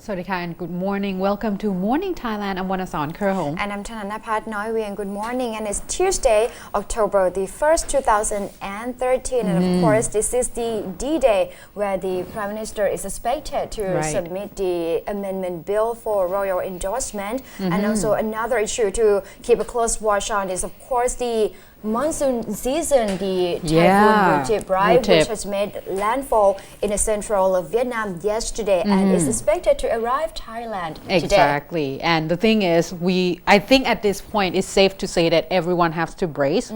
สวัสดีค่ะ and good morning. Welcome to Morning Thailand. I'm Wanasan Kerhom. And I'm Thananapat Noivien. Good morning. And it's Tuesday, October the 1st, 2013. And of course, this is the D-Day where the Prime Minister is expected to submit the amendment bill for royal endorsement. And also another issue to keep a close watch on is, of course, the monsoon season, the typhoon Rutip, right, which has made landfall in the central of Vietnam yesterday and is expected to arrive Thailand today. Exactly. And the thing is, I think at this point it's safe to say that everyone has to brace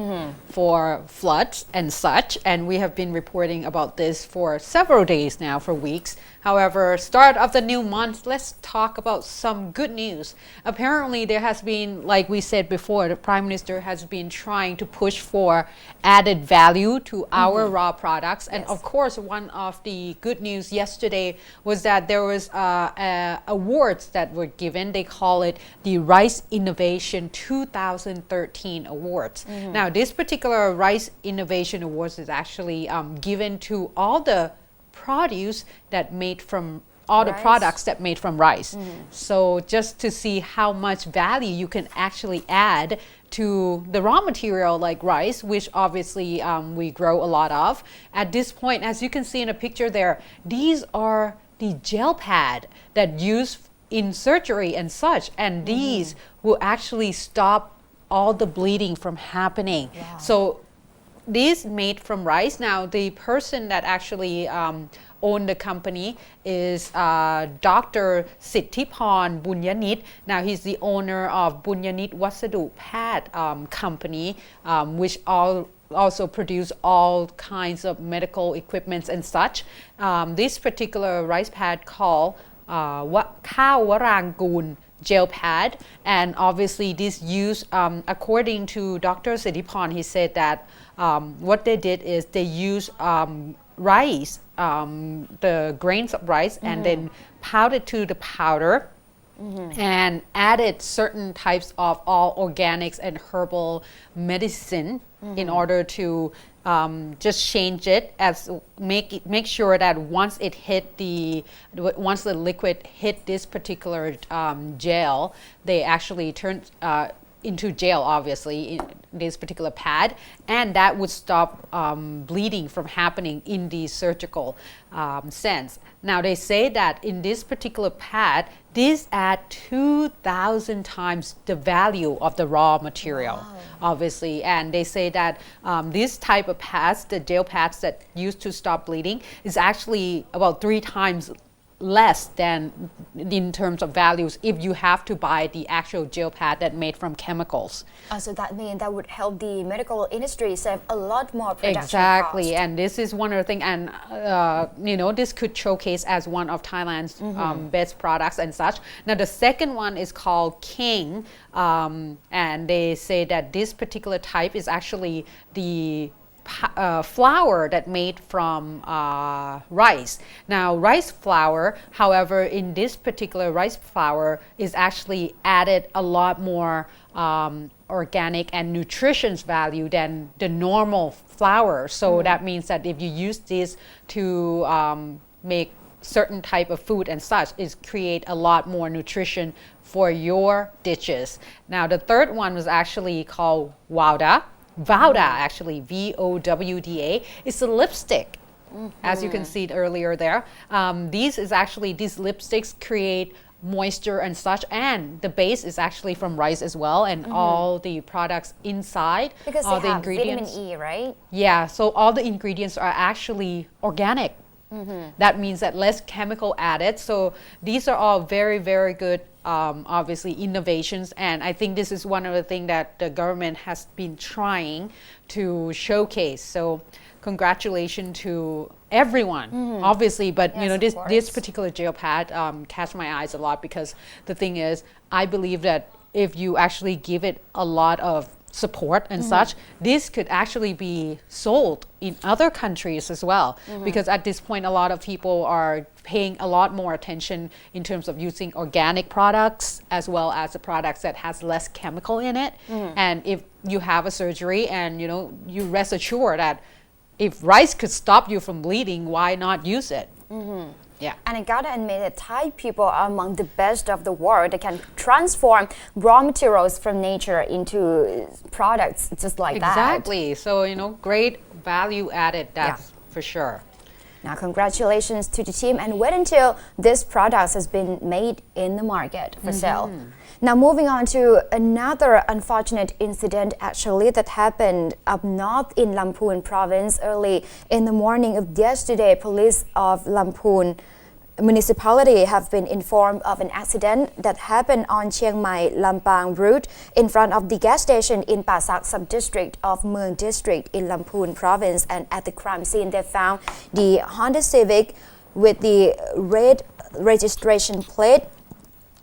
for floods and such. And we have been reporting about this for several days now, for weeks. However, start of the new month, let's talk about some good news. Apparently, there has been, like we said before, the Prime Minister has been trying to push for added value to our raw products. And of course, one of the good news yesterday was that there was awards that were given. They call it the Rice Innovation 2013 Awards. Now, this particular Rice Innovation Awards is actually given to all the produce that made from all the products that made from rice. So just to see how much value you can actually add to the raw material like rice, which obviously we grow a lot of. At this point, as you can see in a picture there, these are the gel pad that used in surgery and such, and these will actually stop all the bleeding from happening. So these made from rice. Now the person that actually owned the company is Dr. Sithiporn Bunyanit. Now he's the owner of Bunyanit Wasadu Pad company, which also produce all kinds of medical equipments and such. This particular rice pad called Khao Warangoon gel pad, and obviously this used according to Dr. Sithiporn, he said that what they did is they used rice, the grains of rice, and then powdered to the powder and added certain types of all organics and herbal medicine in order to just change it, as make sure that once the liquid hit this particular gel, they actually turn into gel, obviously, in this particular pad, and that would stop bleeding from happening in the surgical sense. Now they say that in this particular pad, this add 2,000 times the value of the raw material, obviously, and they say that this type of pads, the gel pads that used to stop bleeding, is actually about 3 times less than in terms of values if you have to buy the actual gel pad that made from chemicals. So that means that would help the medical industry save a lot more production Exactly, cost. and this is one of the things, and this could showcase as one of Thailand's best products and such. Now the second one is called King, and they say that this particular type is actually the flour that made from rice. Now rice flour, however, in this particular rice flour is actually added a lot more organic and nutrition value than the normal flour. So that means that if you use this to make certain type of food and such, is create a lot more nutrition for your dishes. Now the third one was actually called Vauda, actually, VOWDA. It's a lipstick, as you can see earlier there. These lipsticks create moisture and such, and the base is actually from rice as well, and all the products inside, because all they the have ingredients, vitamin E, right? Yeah, so all the ingredients are actually organic. That means that less chemical added. So these are all very, very good, obviously, innovations. And I think this is one of the things that the government has been trying to showcase. So congratulations to everyone, obviously. But this particular gel pad catch my eyes a lot, because the thing is, I believe that if you actually give it a lot of support and such, this could actually be sold in other countries as well, because at this point a lot of people are paying a lot more attention in terms of using organic products as well as the products that has less chemical in it. And if you have a surgery and you rest assured that if rice could stop you from bleeding, why not use it? Yeah. And I gotta admit that Thai people are among the best of the world. They can transform raw materials from nature into products just like that. Exactly. So, great value added, that's for sure. Now, congratulations to the team, and wait until this product has been made in the market for sale. Now, moving on to another unfortunate incident actually that happened up north in Lampoon province early in the morning of yesterday. Police of Lampoon municipality have been informed of an accident that happened on Chiang Mai Lampang route in front of the gas station in Pasak sub-district of Mueang district in Lampoon province, and at the crime scene they found the Honda Civic with the red registration plate,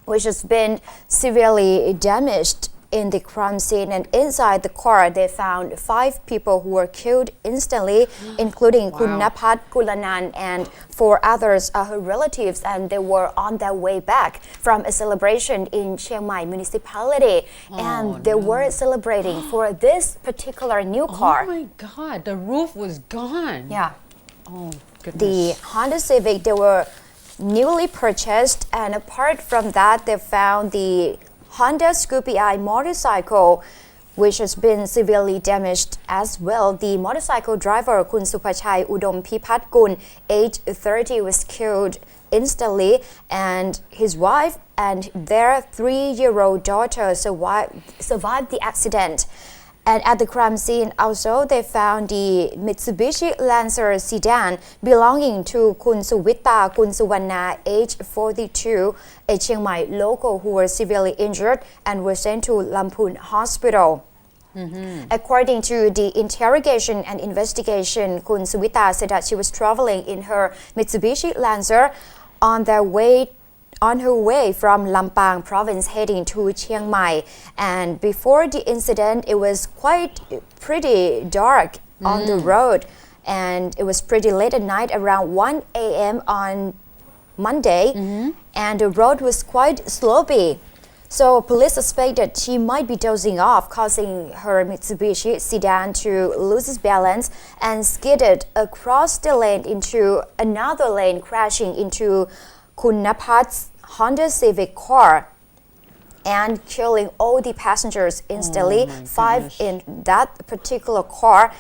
which has been severely damaged in the crime scene, and inside the car they found 5 people who were killed instantly, including Kun Napat Kulanan, and 4 others are her relatives, and they were on their way back from a celebration in Chiang Mai municipality, and they were celebrating for this particular new car. Oh my God, the roof was gone. Yeah. Oh goodness. The Honda Civic, they were newly purchased, and apart from that they found the Honda Scoopy I motorcycle, which has been severely damaged as well. The motorcycle driver Kun Supachai Udom Pipat Kun, age 30, was killed instantly, and his wife and their 3-year-old daughter survived the accident. And at the crime scene also, they found the Mitsubishi Lancer sedan belonging to Kun Suwita Kun Suwanna, age 42, a Chiang Mai local who was severely injured and was sent to Lampoon Hospital. According to the interrogation and investigation, Kun Suwita said that she was traveling in her Mitsubishi Lancer on her way from Lampang province heading to Chiang Mai, and before the incident it was pretty dark on the road, and it was pretty late at night, around 1 a.m. on Monday, and the road was quite slopey. So police suspect that she might be dozing off, causing her Mitsubishi sedan to lose its balance and skidded across the lane into another lane, crashing into Kun Napat's Honda Civic car and killing all the passengers instantly. 5 in that particular car,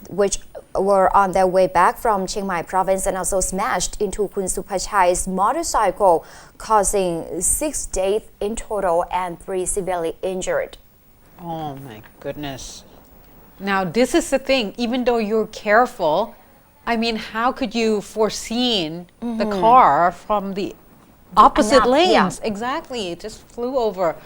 which were on their way back from Chiang Mai province, and also smashed into Kun Supachai's motorcycle, causing 6 deaths in total and 3 severely injured. Oh my goodness. Now this is the thing, even though you're careful, I mean, how could you foreseen the car from the opposite lanes? Exactly, it just flew over.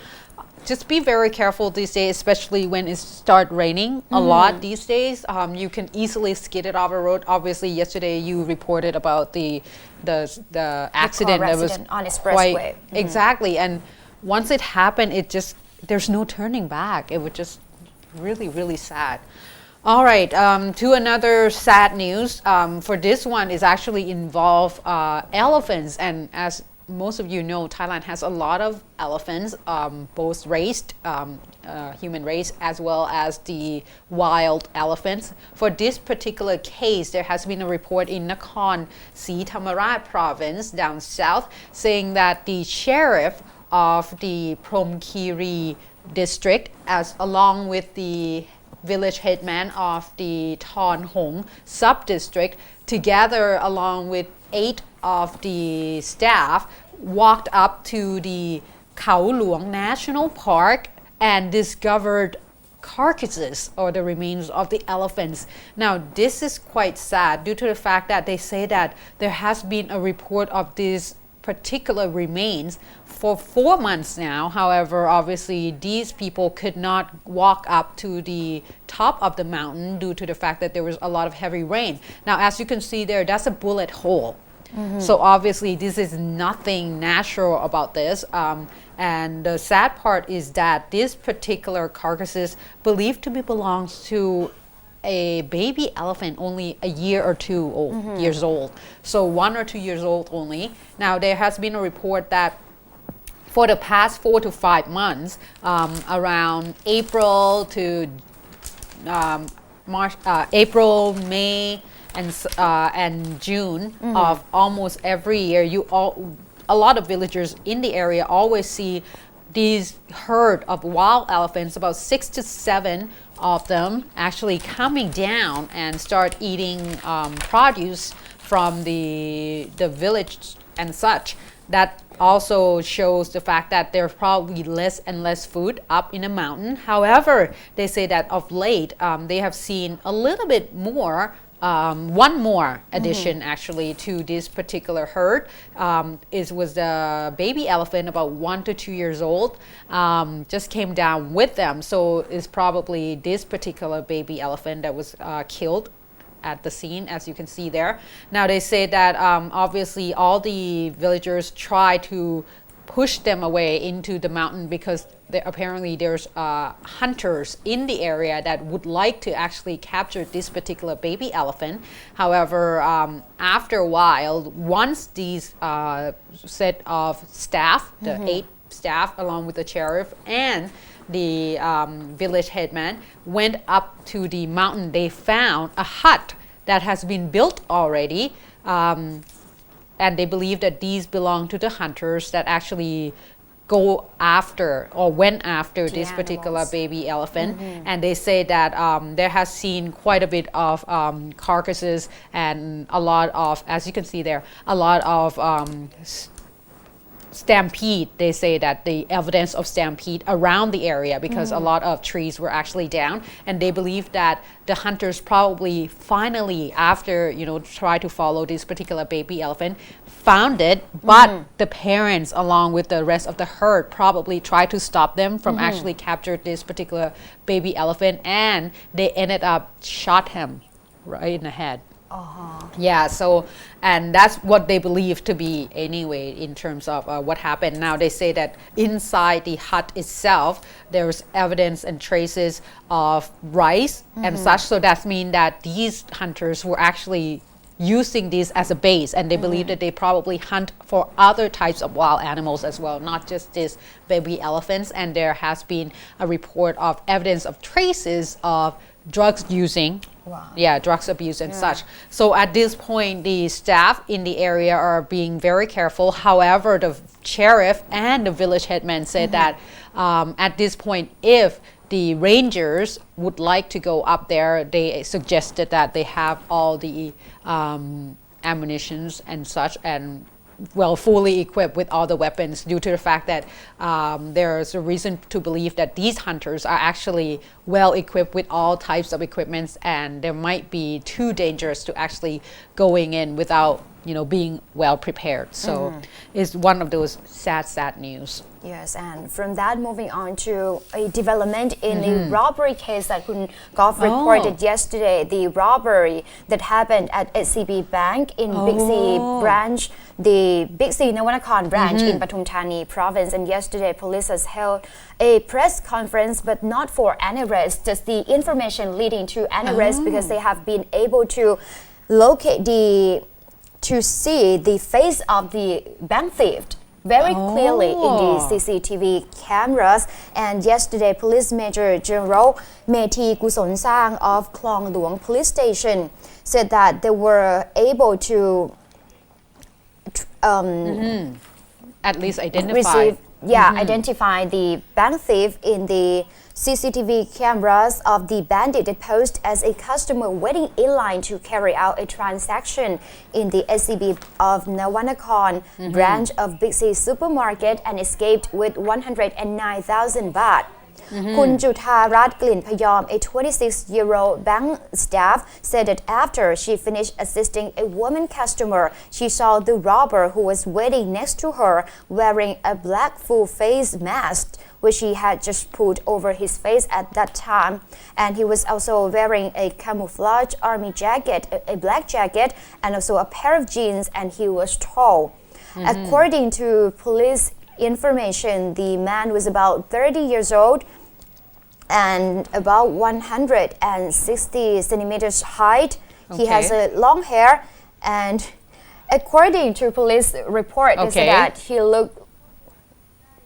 Just be very careful these days, especially when it starts raining a lot these days. You can easily skid it off the road. Obviously, yesterday you reported about the accident that was on expressway. Exactly, and once it happened, there's no turning back. It was just really, really sad. All right, to another sad news. For this one is actually involve elephants, and as most of you know, Thailand has a lot of elephants, both raised, human raised, as well as the wild elephants. For this particular case, there has been a report in Nakhon Si Thammarat province down south saying that the sheriff of the Promkiri district, along with the village headman of the Thon Hong sub-district, together along with 8 of the staff, walked up to the Khao Luang National Park and discovered carcasses or the remains of the elephants. Now this is quite sad due to the fact that they say that there has been a report of these particular remains for 4 months now. However, obviously these people could not walk up to the top of the mountain due to the fact that there was a lot of heavy rain. Now as you can see there, that's a bullet hole. So obviously this is nothing natural about this, and the sad part is that this particular carcasses believed to be belongs to a baby elephant only a year or 2 years old, so 1 or 2 years old only. Now there has been a report that for the past 4 to 5 months, around April to March, April, May, and June of almost every year, a lot of villagers in the area always see these herd of wild elephants, about 6 to 7 of them, actually coming down and start eating produce from the village and such. That also shows the fact that there's probably less and less food up in the mountain. However, they say that of late they have seen a little bit more, one more addition actually to this particular herd. It was the baby elephant, about 1 to 2 years old, just came down with them. So it's probably this particular baby elephant that was killed at the scene, as you can see there. Now they say that obviously all the villagers try to push them away into the mountain because apparently there's hunters in the area that would like to actually capture this particular baby elephant. However, after a while, once these set of staff, the 8 staff along with the sheriff and the village headman went up to the mountain, they found a hut that has been built already, and they believe that these belong to the hunters that actually go after or went after this particular baby elephant. And they say that there has seen quite a bit of carcasses and a lot of, as you can see there, a lot of stampede. They say that the evidence of stampede around the area because a lot of trees were actually down, and they believe that the hunters probably finally, after try to follow this particular baby elephant, found it, but the parents along with the rest of the herd probably tried to stop them from actually capture this particular baby elephant, and they ended up shot him right in the head. Yeah, so, and that's what they believe to be anyway in terms of what happened. Now they say that inside the hut itself there's evidence and traces of rice and such, so that means that these hunters were actually using this as a base, and they believe that they probably hunt for other types of wild animals as well, not just these baby elephants. And there has been a report of evidence of traces of drugs using, drugs abuse and such. So at this point, the staff in the area are being very careful. However, the sheriff and the village headman said that at this point, if the rangers would like to go up there, they suggested that they have all the ammunitions and such, and fully equipped with all the weapons, due to the fact that there's a reason to believe that these hunters are actually well equipped with all types of equipments, and there might be too dangerous to actually going in without being well prepared. So it's one of those sad news. Yes, and from that, moving on to a development in a robbery case that Kun Golf reported yesterday. The robbery that happened at SCB Bank in Big C branch, the Big C Nakhon branch in Pathum Thani province. And yesterday, police has held a press conference, but not for an arrest, just the information leading to an arrest, because they have been able to locate to see the face of the bank thief very clearly in the CCTV cameras. And yesterday, Police Major General Methi Kusonsang of Klong Luang Police Station said that they were able to at least identify identify the bank thief in the CCTV cameras of the bandit that posed as a customer waiting in line to carry out a transaction in the SCB of Nakhon branch of Big C supermarket and escaped with 109,000 baht. Kun Jutharat Glin Payom, a 26-year-old bank staff, said that after she finished assisting a woman customer, she saw the robber who was waiting next to her wearing a black full face mask, which he had just put over his face at that time. And he was also wearing a camouflage army jacket, a black jacket, and also a pair of jeans, and he was tall. According to police information, the man was about 30 years old and about 160 centimeters height. He has a long hair, and according to police report, they said that he looked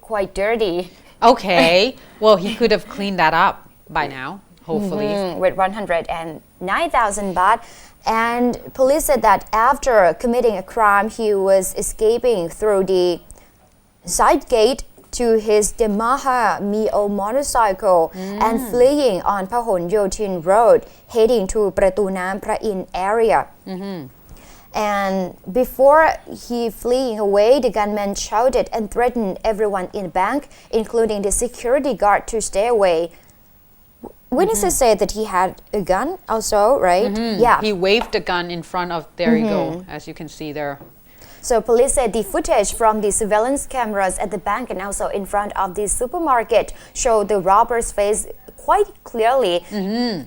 quite dirty. Well, he could have cleaned that up by now, hopefully. With 109,000 baht. And police said that after committing a crime, he was escaping through the side gate to his Yamaha Mio motorcycle and fleeing on Pahon Yotin Road, heading to Pratu Nam Phra In area. And before he fleeing away, the gunman shouted and threatened everyone in the bank, including the security guard, to stay away. Witnesses said that he had a gun also, right? Yeah. He waved the gun in front of, there you go, as you can see there. So police said the footage from the surveillance cameras at the bank and also in front of the supermarket showed the robber's face quite clearly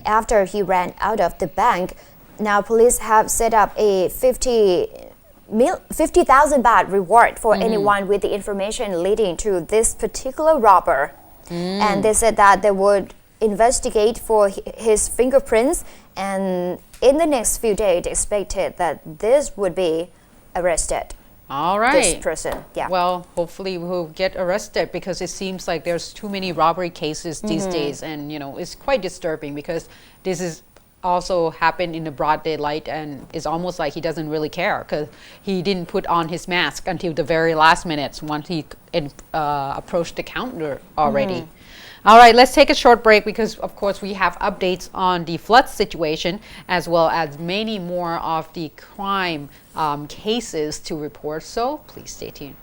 after he ran out of the bank. Now police have set up a 50,000 baht reward for anyone with the information leading to this particular robber. And they said that they would investigate for his fingerprints, and in the next few days they expected that this would be arrested. All right. This person, yeah. Well, hopefully we'll get arrested, because it seems like there's too many robbery cases these days, and it's quite disturbing because this is also happened in the broad daylight, and it's almost like he doesn't really care because he didn't put on his mask until the very last minutes once he approached the counter already. All right, let's take a short break because, of course, we have updates on the flood situation as well as many more of the crime cases to report. So please stay tuned.